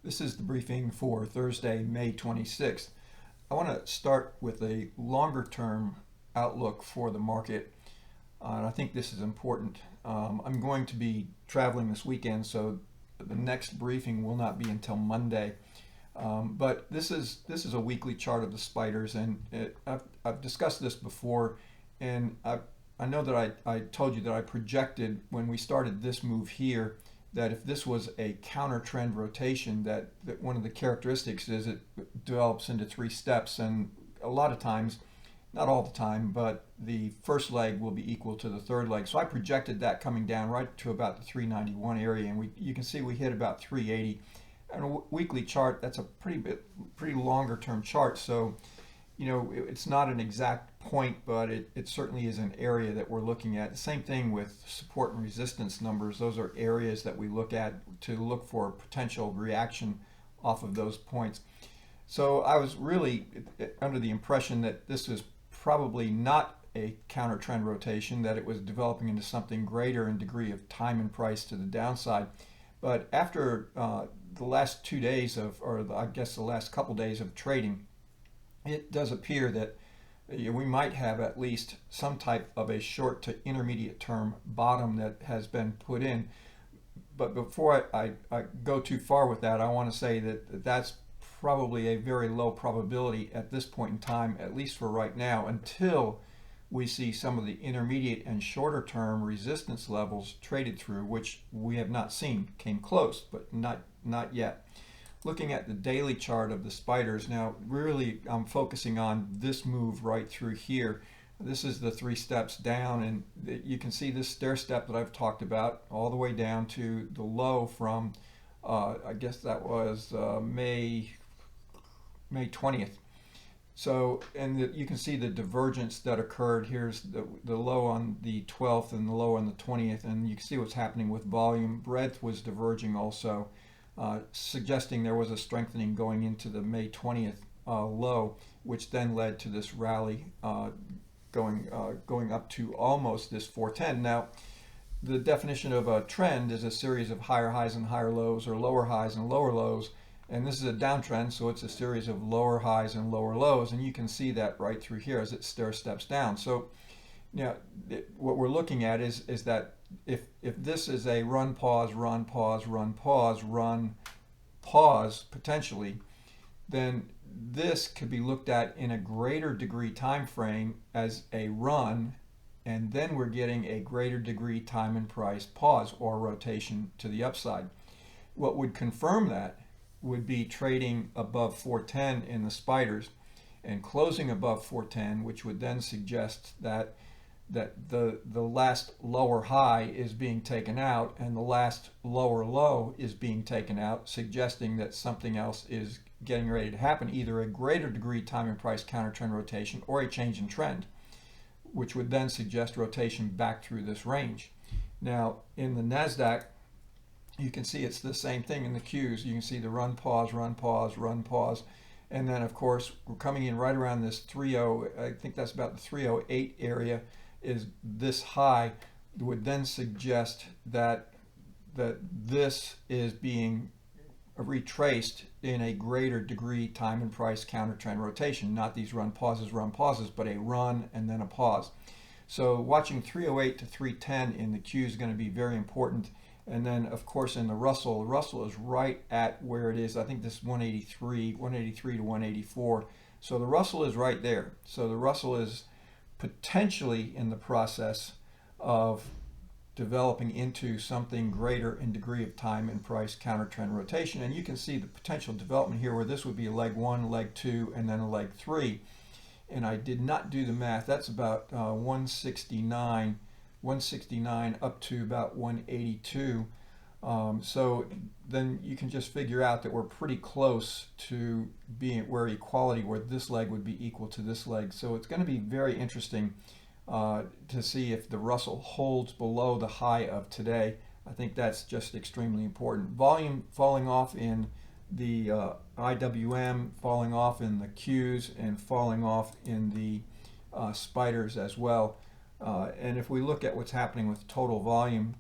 This is the briefing for Thursday, May 26th. I want to start with a longer term outlook for the market, and I think this is important. I'm going to be traveling this weekend, so the next briefing will not be until Monday. But this is a weekly chart of the spiders, and I've discussed this before, and I know that I told you that I projected when we started this move here that if this was a counter trend rotation, that one of the characteristics is it develops into three steps, and a lot of times, not all the time, but the first leg will be equal to the third leg. So I projected that coming down right to about the 391 area, and you can see we hit about 380. And a weekly chart, that's a pretty longer term chart. So, it's not an exact point, but it certainly is an area that we're looking at. The same thing with support and resistance numbers. Those are areas that we look at to look for potential reaction off of those points. So I was really under the impression that this was probably not a counter trend rotation, that it was developing into something greater in degree of time and price to the downside. But after the last 2 days or I guess the last couple days of trading, it does appear that we might have at least some type of a short to intermediate term bottom that has been put in. But before I go too far with that, I want to say that that's probably a very low probability at this point in time, at least for right now, until we see some of the intermediate and shorter term resistance levels traded through, which we have not seen. Came close, but not yet. Looking at the daily chart of the spiders now, really I'm focusing on this move right through here. This is the 3 steps down, and you can see this stair step that I've talked about all the way down to the low from I guess that was May 20th. So, and you can see the divergence that occurred. Here's the low on the 12th and the low on the 20th, and you can see what's happening with volume. Breadth was diverging also, suggesting there was a strengthening going into the May 20th low, which then led to this rally going up to almost this 410. Now, the definition of a trend is a series of higher highs and higher lows, or lower highs and lower lows. And this is a downtrend, so it's a series of lower highs and lower lows, and you can see that right through here as it stair steps down. So, what we're looking at is that if this is a run, pause, run, pause, run, pause, run, pause potentially, then this could be looked at in a greater degree time frame as a run, and then we're getting a greater degree time and price pause or rotation to the upside. What would confirm that would be trading above 410 in the spiders and closing above 410, which would then suggest that the last lower high is being taken out and the last lower low is being taken out, suggesting that something else is getting ready to happen, either a greater degree time and price counter trend rotation or a change in trend, which would then suggest rotation back through this range. Now, in the NASDAQ, you can see it's the same thing in the Qs. You can see the run, pause, run, pause, run, pause. And then, of course, we're coming in right around this 30, I think that's about the 308 area, is this high, would then suggest that this is being retraced in a greater degree time and price counter trend rotation, not these run, pauses, but a run and then a pause. So watching 308 to 310 in the Q is going to be very important. And then, of course, in the Russell is right at where it is. I think this is 183 to 184. So the Russell is right there. So the Russell is potentially in the process of developing into something greater in degree of time and price counter trend rotation. And you can see the potential development here where this would be a leg 1, leg 2, and then a leg 3. And I did not do the math. That's about 169 up to about 182. So then you can just figure out that we're pretty close to being where equality, where this leg would be equal to this leg. So it's going to be very interesting to see if the Russell holds below the high of today. I think that's just extremely important. Volume falling off in the IWM, falling off in the Qs, and falling off in the spiders as well. And if we look at what's happening with total volume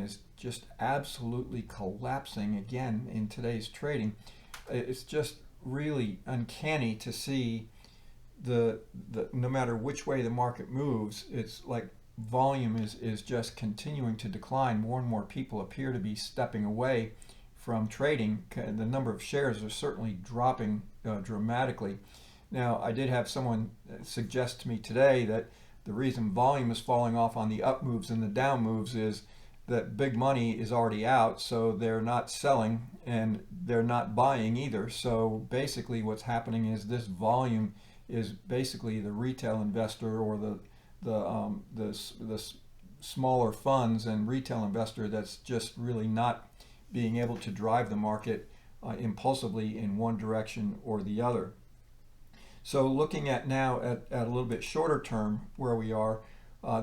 is just absolutely collapsing again in today's trading. It's just really uncanny to see the no matter which way the market moves, it's like volume is just continuing to decline. More and more people appear to be stepping away from trading. The number of shares are certainly dropping dramatically. Now, I did have someone suggest to me today that the reason volume is falling off on the up moves and the down moves is that big money is already out, so they're not selling and they're not buying either. So basically what's happening is this volume is basically the retail investor or the smaller funds and retail investor that's just really not being able to drive the market impulsively in one direction or the other. So looking at now at a little bit shorter term where we are,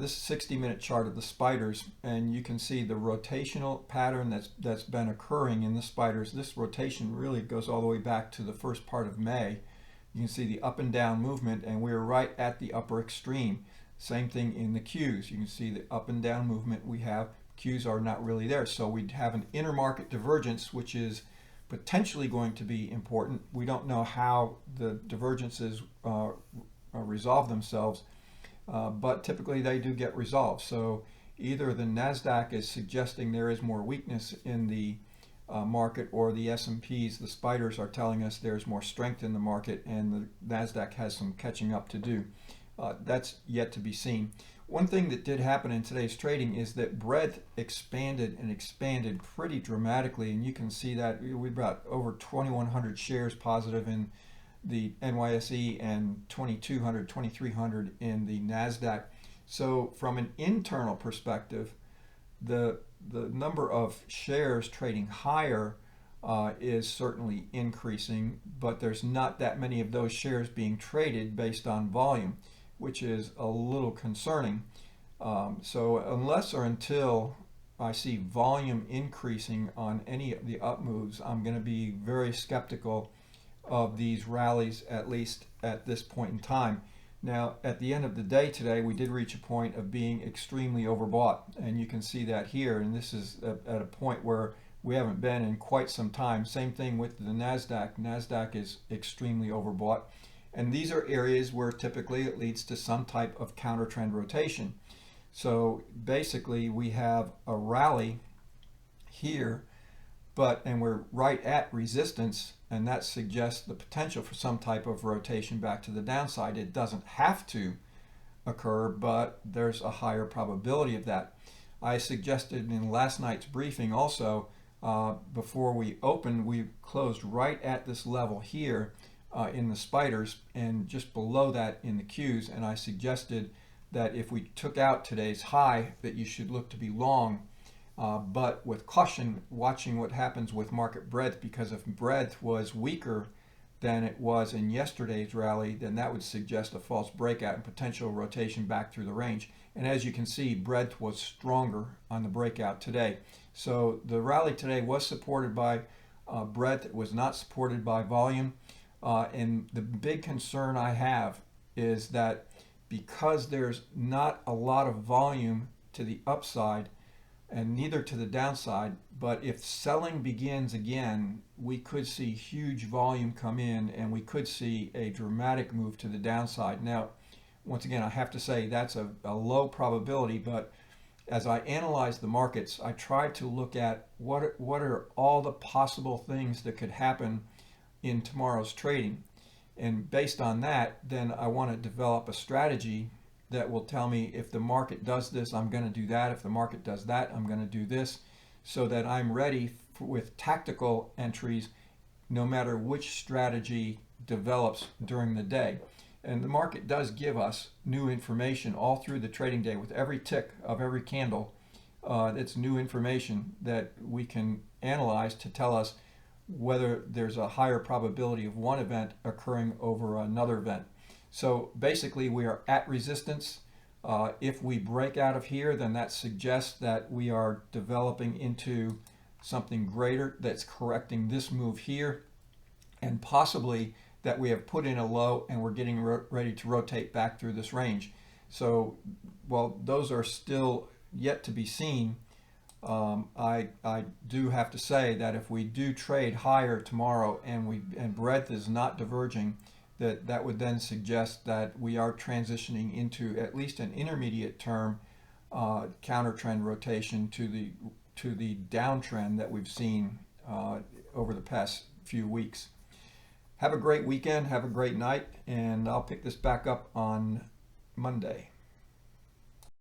this is a 60-minute chart of the spiders, and you can see the rotational pattern that's been occurring in the spiders. This rotation really goes all the way back to the first part of May. You can see the up and down movement, and we're right at the upper extreme. Same thing in the Qs. You can see the up and down movement we have. Qs are not really there, so we have an intermarket divergence, which is potentially going to be important. We don't know how the divergences resolve themselves, but typically they do get resolved. So either the NASDAQ is suggesting there is more weakness in the market, or the S&Ps, the spiders, are telling us there's more strength in the market and the NASDAQ has some catching up to do. That's yet to be seen. One thing that did happen in today's trading is that breadth expanded and expanded pretty dramatically, and you can see that we've got over 2,100 shares positive in the NYSE and 2,200, 2,300 in the NASDAQ. So from an internal perspective, the number of shares trading higher is certainly increasing, but there's not that many of those shares being traded based on volume, which is a little concerning. So unless or until I see volume increasing on any of the up moves, I'm going to be very skeptical of these rallies, at least at this point in time. Now, at the end of the day today, we did reach a point of being extremely overbought, and you can see that here, and this is at a point where we haven't been in quite some time. Same thing with the NASDAQ. NASDAQ is extremely overbought. And these are areas where typically it leads to some type of counter trend rotation. So basically we have a rally here, and we're right at resistance, and that suggests the potential for some type of rotation back to the downside. It doesn't have to occur, but there's a higher probability of that. I suggested in last night's briefing also, before we opened, we closed right at this level here in the spiders and just below that in the Qs, and I suggested that if we took out today's high that you should look to be long, but with caution, watching what happens with market breadth, because if breadth was weaker than it was in yesterday's rally, then that would suggest a false breakout and potential rotation back through the range. And as you can see, breadth was stronger on the breakout today. So the rally today was supported by breadth. It was not supported by volume. And the big concern I have is that because there's not a lot of volume to the upside and neither to the downside, but if selling begins again, we could see huge volume come in and we could see a dramatic move to the downside. Now, once again, I have to say that's a low probability, but as I analyze the markets, I try to look at what are all the possible things that could happen in tomorrow's trading. And based on that, then I want to develop a strategy that will tell me if the market does this, I'm going to do that. If the market does that, I'm going to do this, so that I'm ready with tactical entries no matter which strategy develops during the day. And the market does give us new information all through the trading day. With every tick of every candle, it's new information that we can analyze to tell us whether there's a higher probability of one event occurring over another event. So basically we are at resistance. If we break out of here, then that suggests that we are developing into something greater that's correcting this move here, and possibly that we have put in a low and we're getting ready to rotate back through this range. So while those are still yet to be seen, I do have to say that if we do trade higher tomorrow and breadth is not diverging, that would then suggest that we are transitioning into at least an intermediate term counter trend rotation to the downtrend that we've seen over the past few weeks. Have a great weekend, have a great night, and I'll pick this back up on Monday.